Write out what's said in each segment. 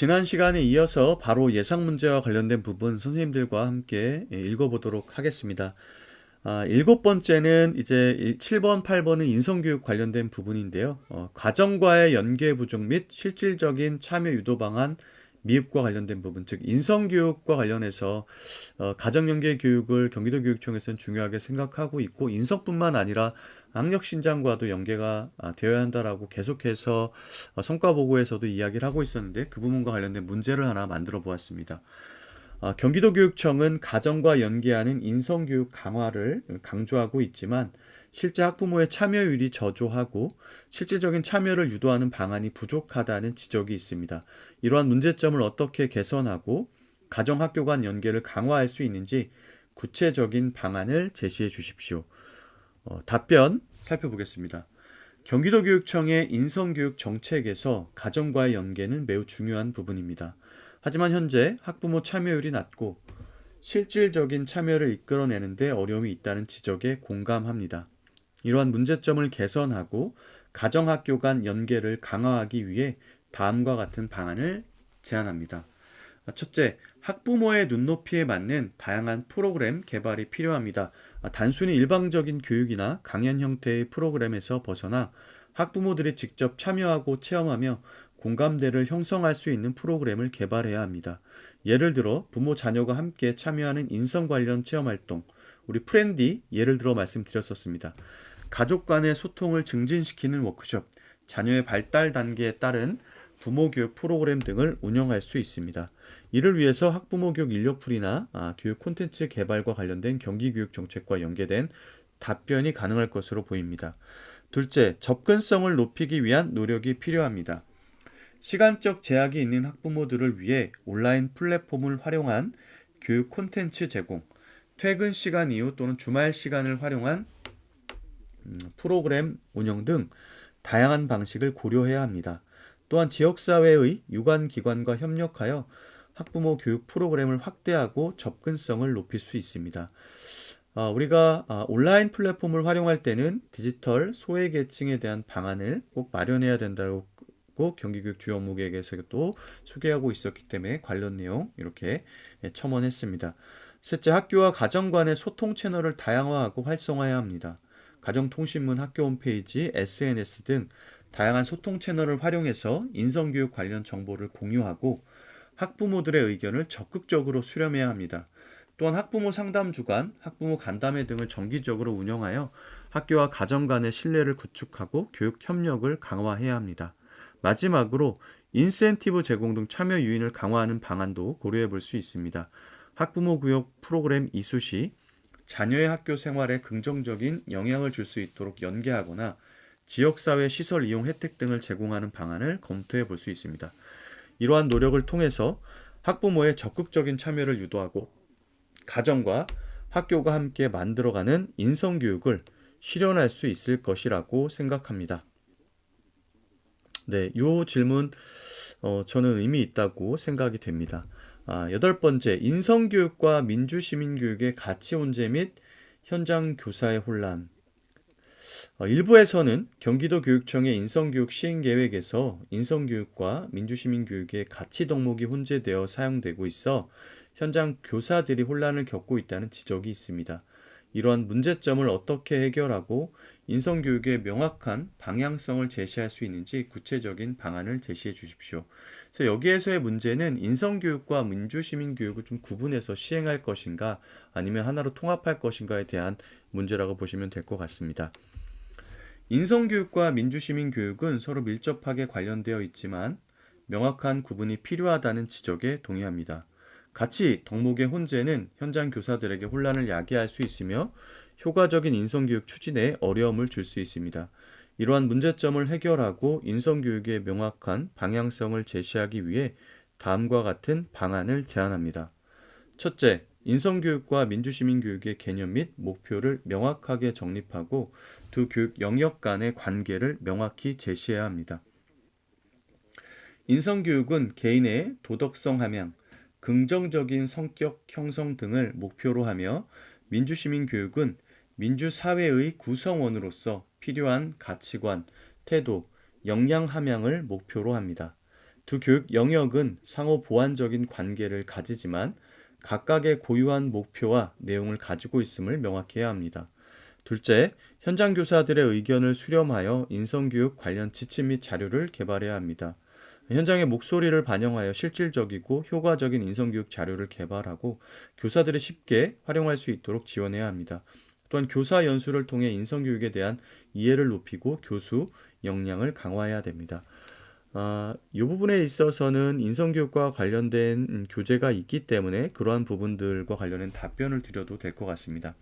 지난 시간에 이어서 바로 예상 문제와 관련된 부분 선생님들과 함께 읽어보도록 하겠습니다. 일곱 번째는 이제 7번, 8번은 인성교육 관련된 부분인데요. 가정과의 연계 부족 및 실질적인 참여 유도 방안 미흡과 관련된 부분, 즉 인성교육과 관련해서 가정연계 교육을 경기도교육청에서는 중요하게 생각하고 있고 인성뿐만 아니라 학력신장과도 연계가 되어야 한다라고 계속해서 성과 보고에서도 이야기를 하고 있었는데 그 부분과 관련된 문제를 하나 만들어 보았습니다. 경기도교육청은 가정과 연계하는 인성교육 강화를 강조하고 있지만 실제 학부모의 참여율이 저조하고 실질적인 참여를 유도하는 방안이 부족하다는 지적이 있습니다. 이러한 문제점을 어떻게 개선하고 가정학교 간 연계를 강화할 수 있는지 구체적인 방안을 제시해 주십시오. 답변 살펴보겠습니다. 경기도교육청의 인성교육 정책에서 가정과의 연계는 매우 중요한 부분입니다. 하지만 현재 학부모 참여율이 낮고 실질적인 참여를 이끌어내는 데 어려움이 있다는 지적에 공감합니다. 이러한 문제점을 개선하고 가정학교 간 연계를 강화하기 위해 다음과 같은 방안을 제안합니다. 첫째, 학부모의 눈높이에 맞는 다양한 프로그램 개발이 필요합니다. 단순히 일방적인 교육이나 강연 형태의 프로그램에서 벗어나 학부모들이 직접 참여하고 체험하며 공감대를 형성할 수 있는 프로그램을 개발해야 합니다. 예를 들어 부모 자녀가 함께 참여하는 인성 관련 체험 활동, 우리 프렌디 예를 들어 말씀드렸었습니다. 가족 간의 소통을 증진시키는 워크숍, 자녀의 발달 단계에 따른 부모 교육 프로그램 등을 운영할 수 있습니다. 이를 위해서 학부모 교육 인력풀이나 교육 콘텐츠 개발과 관련된 경기교육 정책과 연계된 답변이 가능할 것으로 보입니다. 둘째, 접근성을 높이기 위한 노력이 필요합니다. 시간적 제약이 있는 학부모들을 위해 온라인 플랫폼을 활용한 교육 콘텐츠 제공, 퇴근 시간 이후 또는 주말 시간을 활용한 프로그램 운영 등 다양한 방식을 고려해야 합니다. 또한 지역사회의 유관기관과 협력하여 학부모 교육 프로그램을 확대하고 접근성을 높일 수 있습니다. 우리가 온라인 플랫폼을 활용할 때는 디지털 소외계층에 대한 방안을 꼭 마련해야 된다고 경기교육 주요 업무계획에서도 소개하고 있었기 때문에 관련 내용 이렇게 첨언했습니다. 셋째, 학교와 가정 간의 소통 채널을 다양화하고 활성화해야 합니다. 가정통신문, 학교 홈페이지, SNS 등 다양한 소통 채널을 활용해서 인성교육 관련 정보를 공유하고 학부모들의 의견을 적극적으로 수렴해야 합니다. 또한 학부모 상담 주간, 학부모 간담회 등을 정기적으로 운영하여 학교와 가정 간의 신뢰를 구축하고 교육 협력을 강화해야 합니다. 마지막으로 인센티브 제공 등 참여 유인을 강화하는 방안도 고려해 볼 수 있습니다. 학부모 교육 프로그램 이수 시 자녀의 학교 생활에 긍정적인 영향을 줄 수 있도록 연계하거나 지역사회 시설 이용 혜택 등을 제공하는 방안을 검토해 볼 수 있습니다. 이러한 노력을 통해서 학부모의 적극적인 참여를 유도하고 가정과 학교가 함께 만들어가는 인성교육을 실현할 수 있을 것이라고 생각합니다. 네, 이 질문 저는 의미 있다고 생각이 됩니다. 여덟 번째, 인성교육과 민주시민교육의 가치 혼재 및 현장 교사의 혼란. 일부에서는 경기도 교육청의 인성교육 시행계획에서 인성교육과 민주시민교육의 가치 덕목이 혼재되어 사용되고 있어 현장 교사들이 혼란을 겪고 있다는 지적이 있습니다. 이러한 문제점을 어떻게 해결하고 인성교육의 명확한 방향성을 제시할 수 있는지 구체적인 방안을 제시해 주십시오. 그래서 여기에서의 문제는 인성교육과 민주시민교육을 좀 구분해서 시행할 것인가 아니면 하나로 통합할 것인가에 대한 문제라고 보시면 될 것 같습니다. 인성교육과 민주시민교육은 서로 밀접하게 관련되어 있지만 명확한 구분이 필요하다는 지적에 동의합니다. 같이 덕목의 혼재는 현장 교사들에게 혼란을 야기할 수 있으며 효과적인 인성교육 추진에 어려움을 줄 수 있습니다. 이러한 문제점을 해결하고 인성교육의 명확한 방향성을 제시하기 위해 다음과 같은 방안을 제안합니다. 첫째, 인성교육과 민주시민교육의 개념 및 목표를 명확하게 정립하고 두 교육 영역 간의 관계를 명확히 제시해야 합니다. 인성교육은 개인의 도덕성 함양, 긍정적인 성격 형성 등을 목표로 하며 민주시민교육은 민주사회의 구성원으로서 필요한 가치관, 태도, 역량 함양을 목표로 합니다. 두 교육 영역은 상호 보완적인 관계를 가지지만 각각의 고유한 목표와 내용을 가지고 있음을 명확히 해야 합니다. 둘째, 현장 교사들의 의견을 수렴하여 인성교육 관련 지침 및 자료를 개발해야 합니다. 현장의 목소리를 반영하여 실질적이고 효과적인 인성교육 자료를 개발하고 교사들이 쉽게 활용할 수 있도록 지원해야 합니다. 또한 교사 연수를 통해 인성교육에 대한 이해를 높이고 교수 역량을 강화해야 됩니다. 이 부분에 있어서는 인성교육과 관련된 교재가 있기 때문에 그러한 부분들과 관련된 답변을 드려도 될 것 같습니다.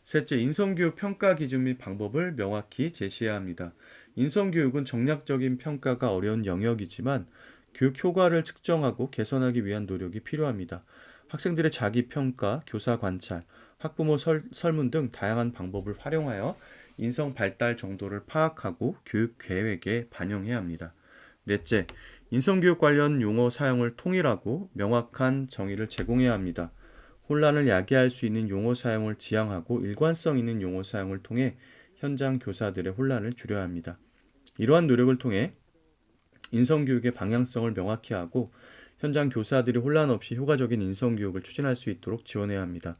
셋째, 인성교육 평가 기준 및 방법을 명확히 제시해야 합니다. 인성교육은 정략적인 평가가 어려운 영역이지만 교육 효과를 측정하고 개선하기 위한 노력이 필요합니다. 학생들의 자기 평가, 교사 관찰, 학부모 설문 등 다양한 방법을 활용하여 인성 발달 정도를 파악하고 교육 계획에 반영해야 합니다. 넷째, 인성교육 관련 용어 사용을 통일하고 명확한 정의를 제공해야 합니다. 혼란을 야기할 수 있는 용어 사용을 지양하고 일관성 있는 용어 사용을 통해 현장 교사들의 혼란을 줄여야 합니다. 이러한 노력을 통해 인성교육의 방향성을 명확히 하고 현장 교사들이 혼란 없이 효과적인 인성교육을 추진할 수 있도록 지원해야 합니다.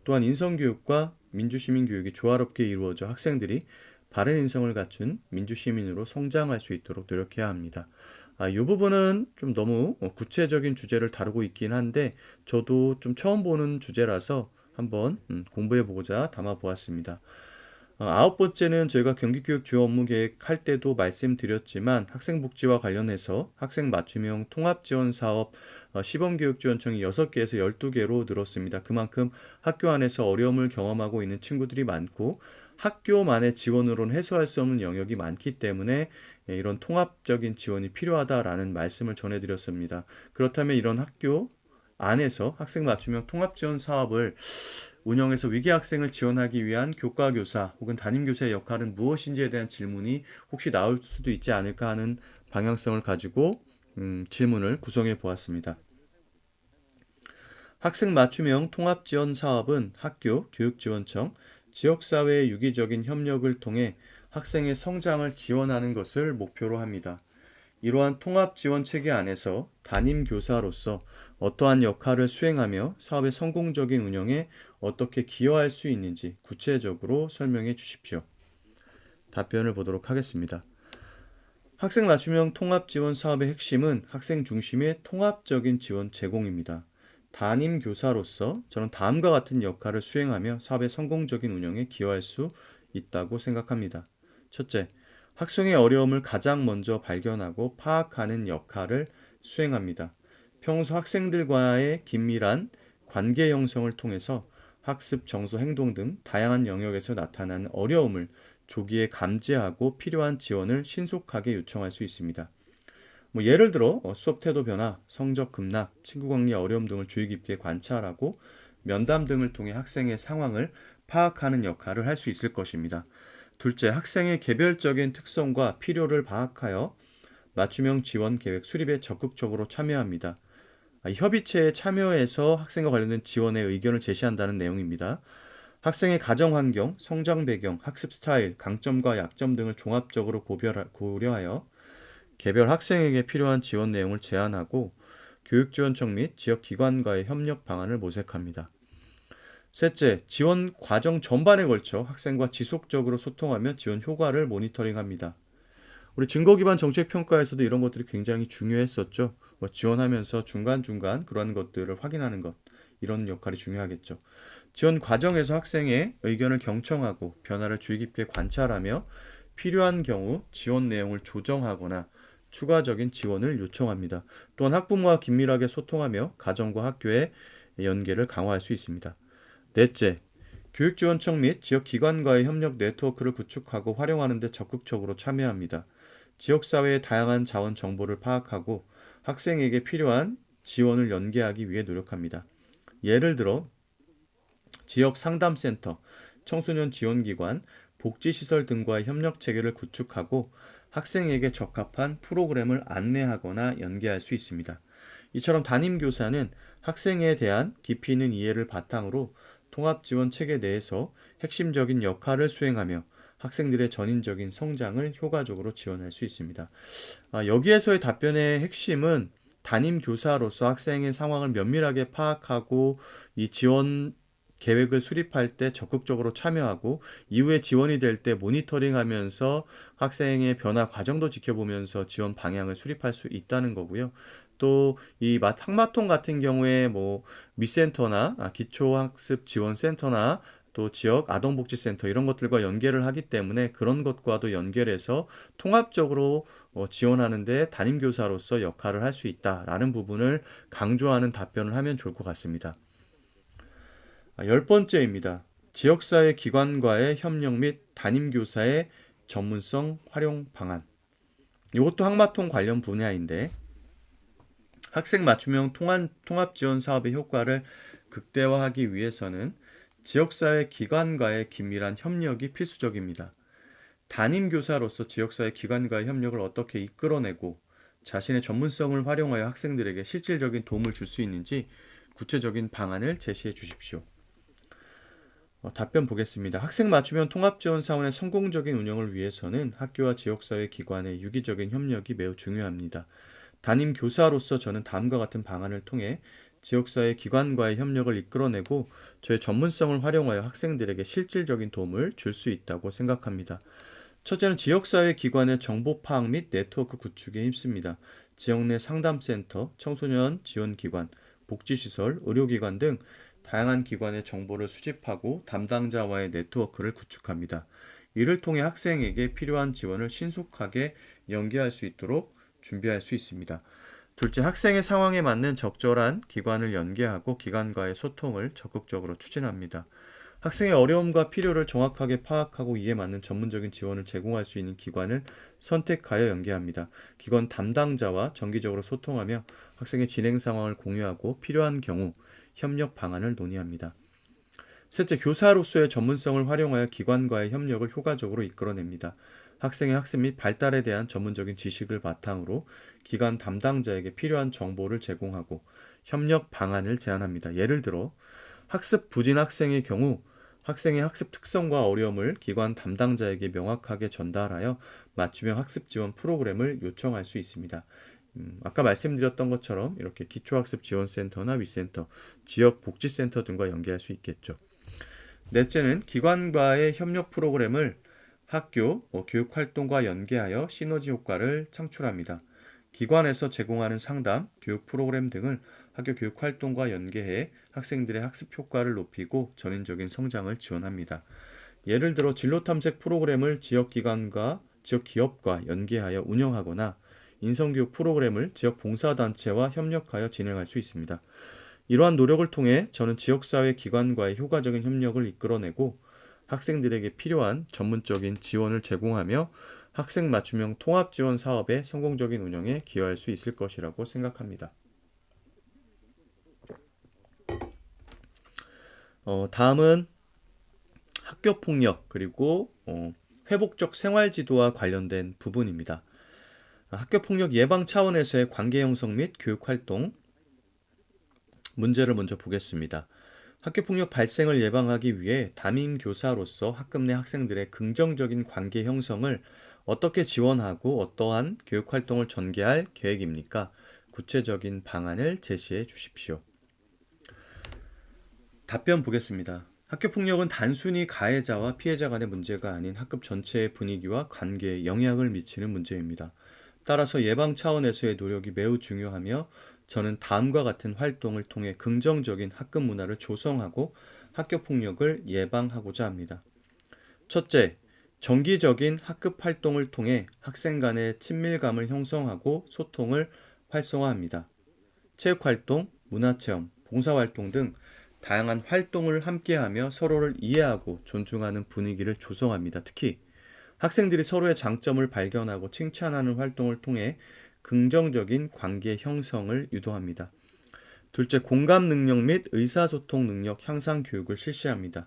또한 인성교육과 민주시민교육이 조화롭게 이루어져 학생들이 바른 인성을 갖춘 민주시민으로 성장할 수 있도록 노력해야 합니다. 이 부분은 좀 너무 구체적인 주제를 다루고 있긴 한데 저도 좀 처음 보는 주제라서 한번 공부해보고자 담아보았습니다. 아홉 번째는 저희가 경기교육 주요 업무 계획 할 때도 말씀드렸지만 학생복지와 관련해서 학생 맞춤형 통합지원 사업 시범교육지원청이 6개에서 12개로 늘었습니다. 그만큼 학교 안에서 어려움을 경험하고 있는 친구들이 많고 학교만의 지원으로는 해소할 수 없는 영역이 많기 때문에 이런 통합적인 지원이 필요하다라는 말씀을 전해드렸습니다. 그렇다면 이런 학교 안에서 학생 맞춤형 통합지원 사업을 운영해서 위기 학생을 지원하기 위한 교과교사 혹은 담임교사의 역할은 무엇인지에 대한 질문이 혹시 나올 수도 있지 않을까 하는 방향성을 가지고 질문을 구성해 보았습니다. 학생 맞춤형 통합지원 사업은 학교, 교육지원청, 지역사회의 유기적인 협력을 통해 학생의 성장을 지원하는 것을 목표로 합니다. 이러한 통합지원 체계 안에서 담임교사로서 어떠한 역할을 수행하며 사업의 성공적인 운영에 어떻게 기여할 수 있는지 구체적으로 설명해 주십시오. 답변을 보도록 하겠습니다. 학생 맞춤형 통합지원 사업의 핵심은 학생 중심의 통합적인 지원 제공입니다. 담임 교사로서 저는 다음과 같은 역할을 수행하며 사업의 성공적인 운영에 기여할 수 있다고 생각합니다. 첫째, 학생의 어려움을 가장 먼저 발견하고 파악하는 역할을 수행합니다. 평소 학생들과의 긴밀한 관계 형성을 통해서 학습, 정서, 행동 등 다양한 영역에서 나타나는 어려움을 조기에 감지하고 필요한 지원을 신속하게 요청할 수 있습니다. 예를 들어 수업 태도 변화, 성적 급락, 친구 관계 어려움 등을 주의 깊게 관찰하고 면담 등을 통해 학생의 상황을 파악하는 역할을 할 수 있을 것입니다. 둘째, 학생의 개별적인 특성과 필요를 파악하여 맞춤형 지원 계획 수립에 적극적으로 참여합니다. 협의체에 참여해서 학생과 관련된 지원의 의견을 제시한다는 내용입니다. 학생의 가정 환경, 성장 배경, 학습 스타일, 강점과 약점 등을 종합적으로 고려하여 개별 학생에게 필요한 지원 내용을 제안하고 교육지원청 및 지역기관과의 협력 방안을 모색합니다. 셋째, 지원 과정 전반에 걸쳐 학생과 지속적으로 소통하며 지원 효과를 모니터링합니다. 우리 증거기반 정책평가에서도 이런 것들이 굉장히 중요했었죠. 지원하면서 중간중간 그러한 것들을 확인하는 것, 이런 역할이 중요하겠죠. 지원 과정에서 학생의 의견을 경청하고 변화를 주의 깊게 관찰하며 필요한 경우 지원 내용을 조정하거나 추가적인 지원을 요청합니다. 또한 학부모와 긴밀하게 소통하며 가정과 학교의 연계를 강화할 수 있습니다. 넷째, 교육지원청 및 지역기관과의 협력 네트워크를 구축하고 활용하는 데 적극적으로 참여합니다. 지역사회의 다양한 자원 정보를 파악하고 학생에게 필요한 지원을 연계하기 위해 노력합니다. 예를 들어 지역 상담센터, 청소년 지원기관, 복지시설 등과의 협력 체계를 구축하고 학생에게 적합한 프로그램을 안내하거나 연계할 수 있습니다. 이처럼 담임교사는 학생에 대한 깊이 있는 이해를 바탕으로 통합지원 체계 내에서 핵심적인 역할을 수행하며 학생들의 전인적인 성장을 효과적으로 지원할 수 있습니다. 여기에서의 답변의 핵심은 담임 교사로서 학생의 상황을 면밀하게 파악하고 이 지원 계획을 수립할 때 적극적으로 참여하고 이후에 지원이 될 때 모니터링하면서 학생의 변화 과정도 지켜보면서 지원 방향을 수립할 수 있다는 거고요. 또 이 학마통 같은 경우에 뭐 미센터나 기초학습 지원센터나 또 지역 아동복지센터 이런 것들과 연계를 하기 때문에 그런 것과도 연결해서 통합적으로 지원하는데 담임교사로서 역할을 할 수 있다라는 부분을 강조하는 답변을 하면 좋을 것 같습니다. 열 번째입니다. 지역사회 기관과의 협력 및 담임교사의 전문성 활용 방안. 이것도 학마통 관련 분야인데 학생 맞춤형 통합 지원 사업의 효과를 극대화하기 위해서는 지역사회 기관과의 긴밀한 협력이 필수적입니다. 담임 교사로서 지역사회 기관과의 협력을 어떻게 이끌어내고 자신의 전문성을 활용하여 학생들에게 실질적인 도움을 줄 수 있는지 구체적인 방안을 제시해 주십시오. 답변 보겠습니다. 학생 맞춤형 통합지원 사원의 성공적인 운영을 위해서는 학교와 지역사회 기관의 유기적인 협력이 매우 중요합니다. 담임 교사로서 저는 다음과 같은 방안을 통해 지역사회 기관과의 협력을 이끌어내고 저의 전문성을 활용하여 학생들에게 실질적인 도움을 줄 수 있다고 생각합니다. 첫째는 지역사회 기관의 정보 파악 및 네트워크 구축에 힘씁니다. 지역 내 상담센터, 청소년 지원기관, 복지시설, 의료기관 등 다양한 기관의 정보를 수집하고 담당자와의 네트워크를 구축합니다. 이를 통해 학생에게 필요한 지원을 신속하게 연계할 수 있도록 준비할 수 있습니다. 둘째, 학생의 상황에 맞는 적절한 기관을 연계하고 기관과의 소통을 적극적으로 추진합니다. 학생의 어려움과 필요를 정확하게 파악하고 이에 맞는 전문적인 지원을 제공할 수 있는 기관을 선택하여 연계합니다. 기관 담당자와 정기적으로 소통하며 학생의 진행 상황을 공유하고 필요한 경우 협력 방안을 논의합니다. 셋째, 교사로서의 전문성을 활용하여 기관과의 협력을 효과적으로 이끌어냅니다. 학생의 학습 및 발달에 대한 전문적인 지식을 바탕으로 기관 담당자에게 필요한 정보를 제공하고 협력 방안을 제안합니다. 예를 들어 학습 부진 학생의 경우 학생의 학습 특성과 어려움을 기관 담당자에게 명확하게 전달하여 맞춤형 학습 지원 프로그램을 요청할 수 있습니다. 아까 말씀드렸던 것처럼 이렇게 기초학습 지원센터나 위센터, 지역 복지센터 등과 연계할 수 있겠죠. 넷째는 기관과의 협력 프로그램을 학교, 교육활동과 연계하여 시너지 효과를 창출합니다. 기관에서 제공하는 상담, 교육 프로그램 등을 학교 교육활동과 연계해 학생들의 학습 효과를 높이고 전인적인 성장을 지원합니다. 예를 들어 진로탐색 프로그램을 지역기관과 지역기업과 연계하여 운영하거나 인성교육 프로그램을 지역 봉사단체와 협력하여 진행할 수 있습니다. 이러한 노력을 통해 저는 지역사회 기관과의 효과적인 협력을 이끌어내고 학생들에게 필요한 전문적인 지원을 제공하며 학생 맞춤형 통합 지원 사업의 성공적인 운영에 기여할 수 있을 것이라고 생각합니다. 다음은 학교 폭력 그리고 회복적 생활 지도와 관련된 부분입니다. 학교 폭력 예방 차원에서의 관계 형성 및 교육 활동 문제를 먼저 보겠습니다. 학교폭력 발생을 예방하기 위해 담임 교사로서 학급 내 학생들의 긍정적인 관계 형성을 어떻게 지원하고 어떠한 교육 활동을 전개할 계획입니까? 구체적인 방안을 제시해 주십시오. 답변 보겠습니다. 학교폭력은 단순히 가해자와 피해자 간의 문제가 아닌 학급 전체의 분위기와 관계에 영향을 미치는 문제입니다. 따라서 예방 차원에서의 노력이 매우 중요하며 저는 다음과 같은 활동을 통해 긍정적인 학급 문화를 조성하고 학교 폭력을 예방하고자 합니다. 첫째, 정기적인 학급 활동을 통해 학생 간의 친밀감을 형성하고 소통을 활성화합니다. 체육활동, 문화체험, 봉사활동 등 다양한 활동을 함께하며 서로를 이해하고 존중하는 분위기를 조성합니다. 특히 학생들이 서로의 장점을 발견하고 칭찬하는 활동을 통해 긍정적인 관계 형성을 유도합니다. 둘째, 공감 능력 및 의사소통 능력 향상 교육을 실시합니다.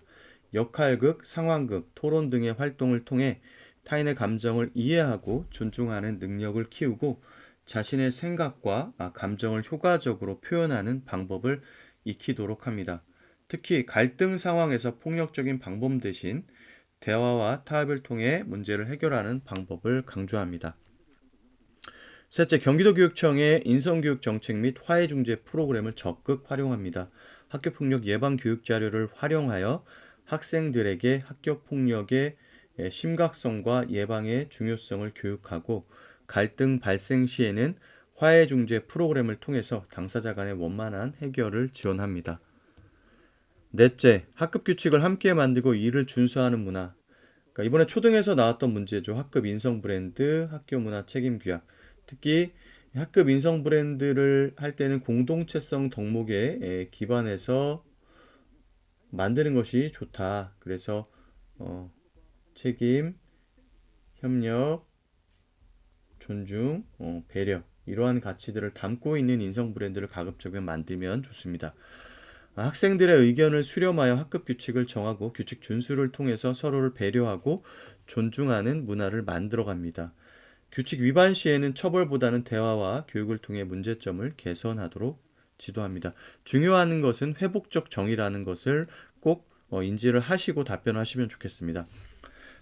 역할극, 상황극, 토론 등의 활동을 통해 타인의 감정을 이해하고 존중하는 능력을 키우고 자신의 생각과 감정을 효과적으로 표현하는 방법을 익히도록 합니다. 특히 갈등 상황에서 폭력적인 방법 대신 대화와 타협을 통해 문제를 해결하는 방법을 강조합니다. 셋째, 경기도교육청의 인성교육 정책 및 화해중재 프로그램을 적극 활용합니다. 학교폭력 예방 교육 자료를 활용하여 학생들에게 학교폭력의 심각성과 예방의 중요성을 교육하고 갈등 발생 시에는 화해중재 프로그램을 통해서 당사자 간의 원만한 해결을 지원합니다. 넷째, 학급 규칙을 함께 만들고 이를 준수하는 문화. 그러니까 이번에 초등에서 나왔던 문제죠. 학급 인성 브랜드, 학교 문화 책임 규약. 특히 학급 인성 브랜드를 할 때는 공동체성 덕목에 기반해서 만드는 것이 좋다. 그래서 책임, 협력, 존중, 배려 이러한 가치들을 담고 있는 인성 브랜드를 가급적이면 만들면 좋습니다. 학생들의 의견을 수렴하여 학급 규칙을 정하고 규칙 준수를 통해서 서로를 배려하고 존중하는 문화를 만들어 갑니다. 규칙 위반 시에는 처벌보다는 대화와 교육을 통해 문제점을 개선하도록 지도합니다. 중요한 것은 회복적 정의라는 것을 꼭 인지를 하시고 답변하시면 좋겠습니다.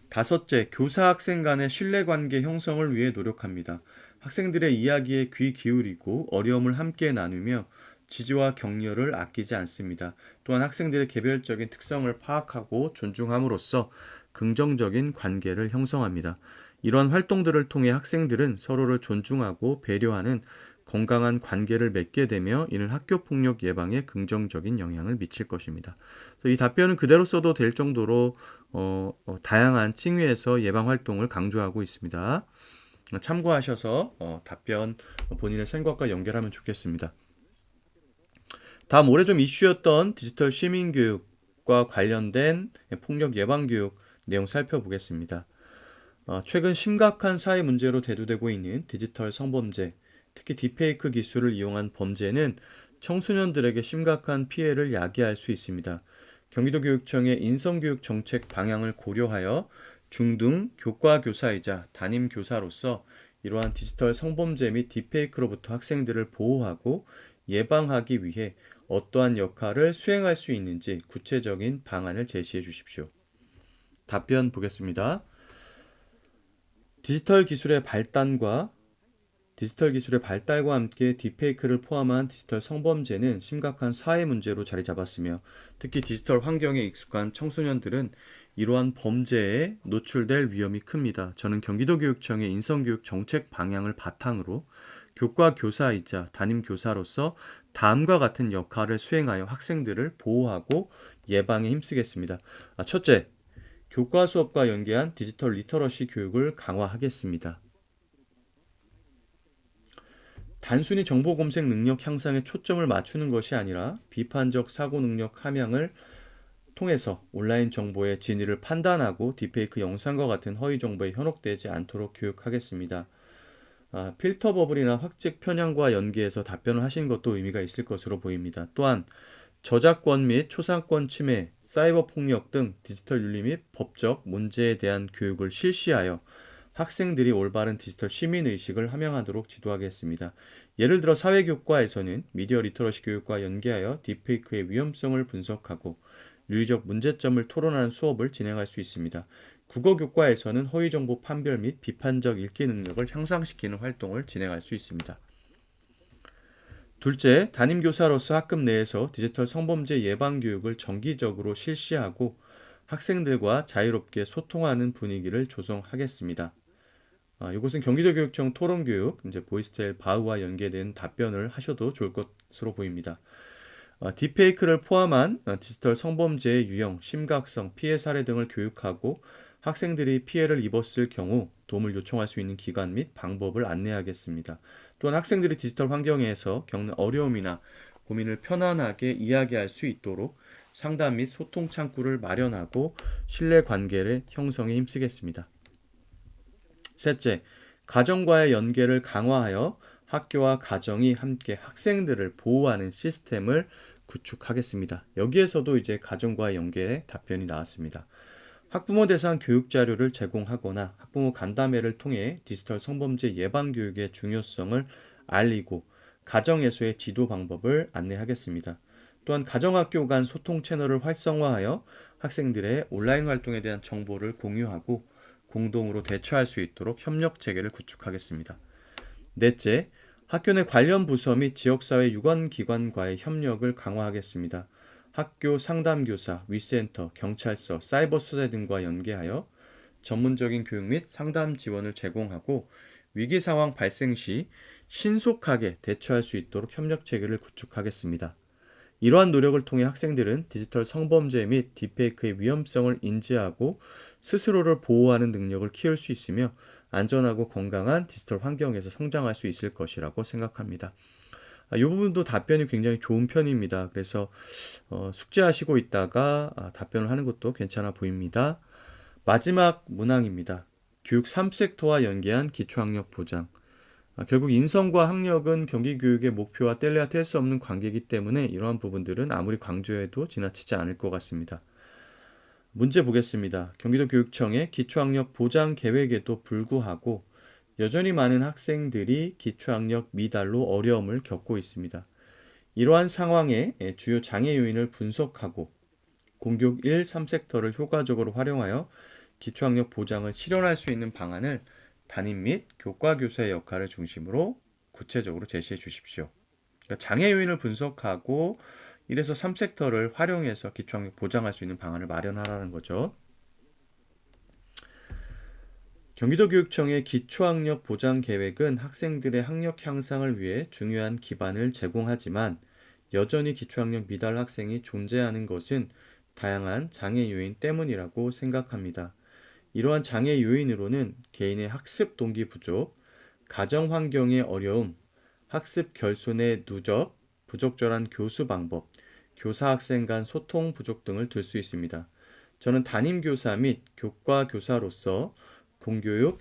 다섯째, 교사 학생 간의 신뢰관계 형성을 위해 노력합니다. 학생들의 이야기에 귀 기울이고 어려움을 함께 나누며 지지와 격려를 아끼지 않습니다. 또한 학생들의 개별적인 특성을 파악하고 존중함으로써 긍정적인 관계를 형성합니다. 이러한 활동들을 통해 학생들은 서로를 존중하고 배려하는 건강한 관계를 맺게 되며 이는 학교 폭력 예방에 긍정적인 영향을 미칠 것입니다. 이 답변은 그대로 써도 될 정도로 다양한 층위에서 예방 활동을 강조하고 있습니다. 참고하셔서 답변 본인의 생각과 연결하면 좋겠습니다. 다음 올해 좀 이슈였던 디지털 시민교육과 관련된 폭력 예방교육 내용 살펴보겠습니다. 최근 심각한 사회 문제로 대두되고 있는 디지털 성범죄, 특히 딥페이크 기술을 이용한 범죄는 청소년들에게 심각한 피해를 야기할 수 있습니다. 경기도교육청의 인성교육 정책 방향을 고려하여 중등 교과교사이자 담임교사로서 이러한 디지털 성범죄 및 딥페이크로부터 학생들을 보호하고 예방하기 위해 어떠한 역할을 수행할 수 있는지 구체적인 방안을 제시해 주십시오. 답변 보겠습니다. 디지털 기술의 발달과 함께 딥페이크를 포함한 디지털 성범죄는 심각한 사회 문제로 자리 잡았으며 특히 디지털 환경에 익숙한 청소년들은 이러한 범죄에 노출될 위험이 큽니다. 저는 경기도교육청의 인성교육 정책 방향을 바탕으로 교과 교사이자 담임 교사로서 다음과 같은 역할을 수행하여 학생들을 보호하고 예방에 힘쓰겠습니다. 첫째, 교과 수업과 연계한 디지털 리터러시 교육을 강화하겠습니다. 단순히 정보 검색 능력 향상에 초점을 맞추는 것이 아니라 비판적 사고 능력 함양을 통해서 온라인 정보의 진위를 판단하고 딥페이크 영상과 같은 허위 정보에 현혹되지 않도록 교육하겠습니다. 필터 버블이나 확증 편향과 연계해서 답변을 하신 것도 의미가 있을 것으로 보입니다. 또한 저작권 및 초상권 침해, 사이버 폭력 등 디지털 윤리 및 법적 문제에 대한 교육을 실시하여 학생들이 올바른 디지털 시민의식을 함양하도록 지도하겠습니다. 예를 들어 사회교과에서는 미디어 리터러시 교육과 연계하여 딥페이크의 위험성을 분석하고 윤리적 문제점을 토론하는 수업을 진행할 수 있습니다. 국어교과에서는 허위정보 판별 및 비판적 읽기 능력을 향상시키는 활동을 진행할 수 있습니다. 둘째, 담임교사로서 학급 내에서 디지털 성범죄 예방 교육을 정기적으로 실시하고 학생들과 자유롭게 소통하는 분위기를 조성하겠습니다. 이것은 경기도교육청 토론교육, 이제 보이스텔 바우와 연계된 답변을 하셔도 좋을 것으로 보입니다. 딥페이크를 포함한 디지털 성범죄의 유형, 심각성, 피해 사례 등을 교육하고 학생들이 피해를 입었을 경우 도움을 요청할 수 있는 기관 및 방법을 안내하겠습니다. 또한 학생들이 디지털 환경에서 겪는 어려움이나 고민을 편안하게 이야기할 수 있도록 상담 및 소통 창구를 마련하고 신뢰 관계를 형성에 힘쓰겠습니다. 셋째, 가정과의 연계를 강화하여 학교와 가정이 함께 학생들을 보호하는 시스템을 구축하겠습니다. 여기에서도 이제 가정과의 연계의 답변이 나왔습니다. 학부모 대상 교육 자료를 제공하거나 학부모 간담회를 통해 디지털 성범죄 예방 교육의 중요성을 알리고 가정에서의 지도 방법을 안내하겠습니다. 또한 가정학교 간 소통 채널을 활성화하여 학생들의 온라인 활동에 대한 정보를 공유하고 공동으로 대처할 수 있도록 협력 체계를 구축하겠습니다. 넷째, 학교 내 관련 부서 및 지역사회 유관기관과의 협력을 강화하겠습니다. 학교 상담교사, 위센터, 경찰서, 사이버 수사 등과 연계하여 전문적인 교육 및 상담 지원을 제공하고 위기 상황 발생 시 신속하게 대처할 수 있도록 협력 체계를 구축하겠습니다. 이러한 노력을 통해 학생들은 디지털 성범죄 및 딥페이크의 위험성을 인지하고 스스로를 보호하는 능력을 키울 수 있으며 안전하고 건강한 디지털 환경에서 성장할 수 있을 것이라고 생각합니다. 이 부분도 답변이 굉장히 좋은 편입니다. 그래서 숙제하시고 있다가 답변을 하는 것도 괜찮아 보입니다. 마지막 문항입니다. 교육 3섹터와 연계한 기초학력 보장. 결국 인성과 학력은 경기교육의 목표와 뗄래야 뗄 수 없는 관계이기 때문에 이러한 부분들은 아무리 강조해도 지나치지 않을 것 같습니다. 문제 보겠습니다. 경기도 교육청의 기초학력 보장 계획에도 불구하고 여전히 많은 학생들이 기초학력 미달로 어려움을 겪고 있습니다. 이러한 상황의 주요 장애 요인을 분석하고 공교육 1, 3섹터를 효과적으로 활용하여 기초학력 보장을 실현할 수 있는 방안을 담임 및 교과 교사의 역할을 중심으로 구체적으로 제시해 주십시오. 그러니까 장애 요인을 분석하고 1에서 3섹터를 활용해서 기초학력 보장할 수 있는 방안을 마련하라는 거죠. 경기도 교육청의 기초학력 보장 계획은 학생들의 학력 향상을 위해 중요한 기반을 제공하지만 여전히 기초학력 미달 학생이 존재하는 것은 다양한 장애 요인 때문이라고 생각합니다. 이러한 장애 요인으로는 개인의 학습 동기 부족, 가정 환경의 어려움, 학습 결손의 누적, 부적절한 교수 방법, 교사 학생 간 소통 부족 등을 들 수 있습니다. 저는 담임 교사 및 교과 교사로서 공교육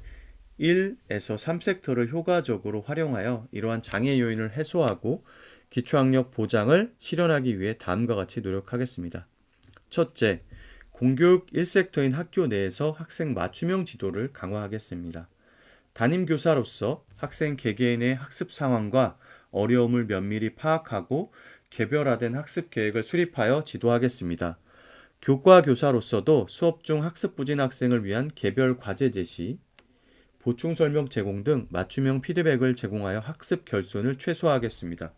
1에서 3섹터를 효과적으로 활용하여 이러한 장애 요인을 해소하고 기초학력 보장을 실현하기 위해 다음과 같이 노력하겠습니다. 첫째, 공교육 1섹터인 학교 내에서 학생 맞춤형 지도를 강화하겠습니다. 담임교사로서 학생 개개인의 학습 상황과 어려움을 면밀히 파악하고 개별화된 학습 계획을 수립하여 지도하겠습니다. 교과 교사로서도 수업 중 학습 부진 학생을 위한 개별 과제 제시, 보충 설명 제공 등 맞춤형 피드백을 제공하여 학습 결손을 최소화하겠습니다.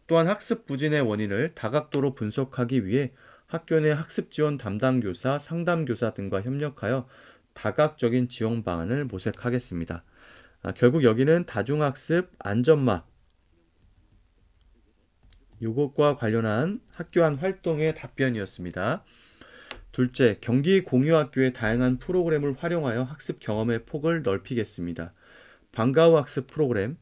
또한 학습 부진의 원인을 다각도로 분석하기 위해 학교 내 학습 지원 담당 교사, 상담 교사 등과 협력하여 다각적인 지원 방안을 모색하겠습니다. 결국 여기는 다중학습 안전망 이것과 관련한 학교 안 활동의 답변이었습니다. 둘째, 경기 공유학교의 다양한 프로그램을 활용하여 학습 경험의 폭을 넓히겠습니다. 방과 후 학습 프로그램,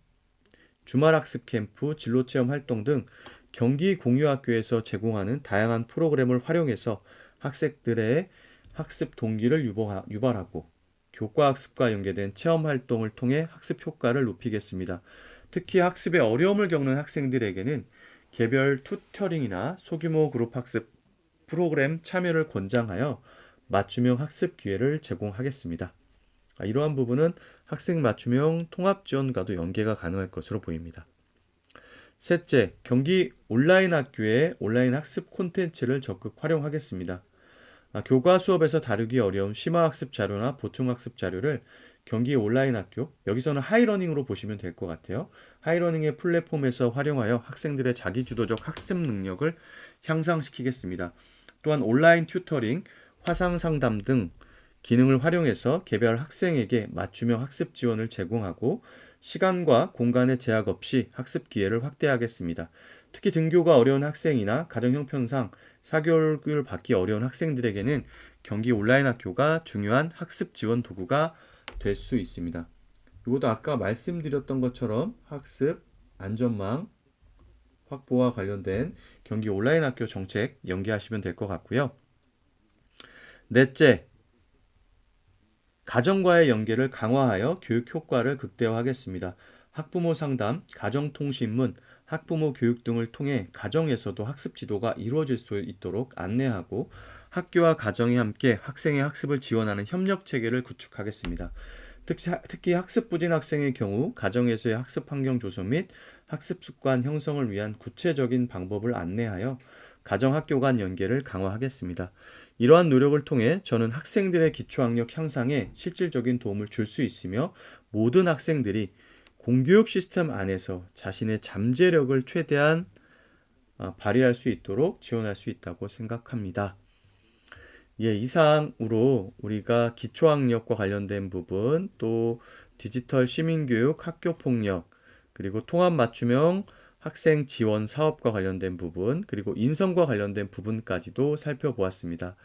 주말 학습 캠프, 진로체험 활동 등 경기 공유학교에서 제공하는 다양한 프로그램을 활용해서 학생들의 학습 동기를 유발하고 교과 학습과 연계된 체험 활동을 통해 학습 효과를 높이겠습니다. 특히 학습에 어려움을 겪는 학생들에게는 개별 튜터링이나 소규모 그룹 학습 프로그램 참여를 권장하여 맞춤형 학습 기회를 제공하겠습니다. 이러한 부분은 학생 맞춤형 통합 지원과도 연계가 가능할 것으로 보입니다. 셋째, 경기 온라인 학교의 온라인 학습 콘텐츠를 적극 활용하겠습니다. 교과 수업에서 다루기 어려운 심화학습 자료나 보충학습 자료를 경기 온라인 학교, 여기서는 하이러닝으로 보시면 될 것 같아요. 하이러닝의 플랫폼에서 활용하여 학생들의 자기주도적 학습 능력을 향상시키겠습니다. 또한 온라인 튜터링, 화상 상담 등 기능을 활용해서 개별 학생에게 맞춤형 학습 지원을 제공하고 시간과 공간의 제약 없이 학습 기회를 확대하겠습니다. 특히 등교가 어려운 학생이나 가정 형편상 사교육을 받기 어려운 학생들에게는 경기 온라인 학교가 중요한 학습 지원 도구가 될 수 있습니다. 이것도 아까 말씀드렸던 것처럼 학습 안전망 확보와 관련된 경기 온라인 학교 정책 연계하시면 될 것 같고요. 넷째, 가정과의 연계를 강화하여 교육 효과를 극대화하겠습니다. 학부모 상담, 가정통신문, 학부모 교육 등을 통해 가정에서도 학습 지도가 이루어질 수 있도록 안내하고 학교와 가정이 함께 학생의 학습을 지원하는 협력 체계를 구축하겠습니다. 특히 학습 부진 학생의 경우 가정에서의 학습 환경 조성 및 학습 습관 형성을 위한 구체적인 방법을 안내하여 가정 학교 간 연계를 강화하겠습니다. 이러한 노력을 통해 저는 학생들의 기초학력 향상에 실질적인 도움을 줄 수 있으며 모든 학생들이 공교육 시스템 안에서 자신의 잠재력을 최대한 발휘할 수 있도록 지원할 수 있다고 생각합니다. 예, 이상으로 우리가 기초학력과 관련된 부분, 또 디지털 시민교육, 학교폭력, 그리고 통합 맞춤형 학생 지원 사업과 관련된 부분, 그리고 인성과 관련된 부분까지도 살펴보았습니다.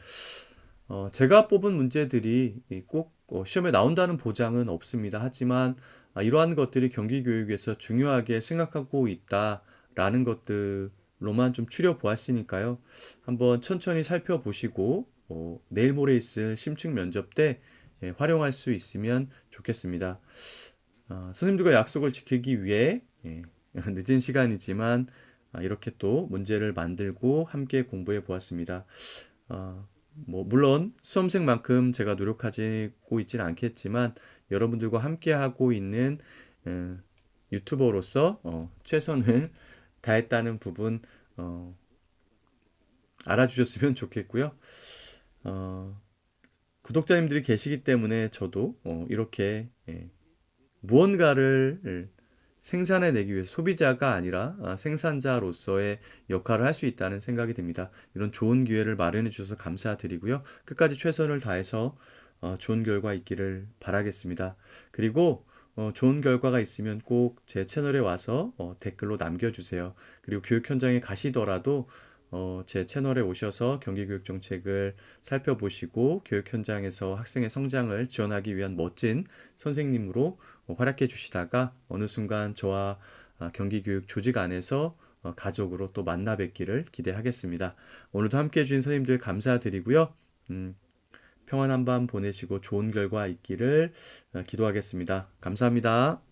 제가 뽑은 문제들이 꼭 시험에 나온다는 보장은 없습니다. 하지만 이러한 것들이 경기교육에서 중요하게 생각하고 있다라는 것들로만 좀 추려보았으니까요. 한번 천천히 살펴보시고 내일 모레 있을 심층 면접 때 활용할 수 있으면 좋겠습니다. 선생님들과 약속을 지키기 위해 늦은 시간이지만 이렇게 또 문제를 만들고 함께 공부해 보았습니다. 뭐 물론 수험생만큼 제가 노력하고 있지는 않겠지만 여러분들과 함께 하고 있는 어, 유튜버로서 최선을 다했다는 부분 어, 알아주셨으면 좋겠고요. 어, 구독자님들이 계시기 때문에 저도 이렇게 무언가를 생산해내기 위해서 소비자가 아니라 생산자로서의 역할을 할 수 있다는 생각이 듭니다. 이런 좋은 기회를 마련해 주셔서 감사드리고요. 끝까지 최선을 다해서 좋은 결과 있기를 바라겠습니다. 그리고 좋은 결과가 있으면 꼭 제 채널에 와서 댓글로 남겨주세요. 그리고 교육 현장에 가시더라도 제 채널에 오셔서 경기교육 정책을 살펴보시고 교육 현장에서 학생의 성장을 지원하기 위한 멋진 선생님으로 활약해 주시다가 어느 순간 저와 경기교육 조직 안에서 가족으로 또 만나 뵙기를 기대하겠습니다. 오늘도 함께 해주신 선생님들 감사드리고요. 평안한 밤 보내시고 좋은 결과 있기를 기도하겠습니다. 감사합니다.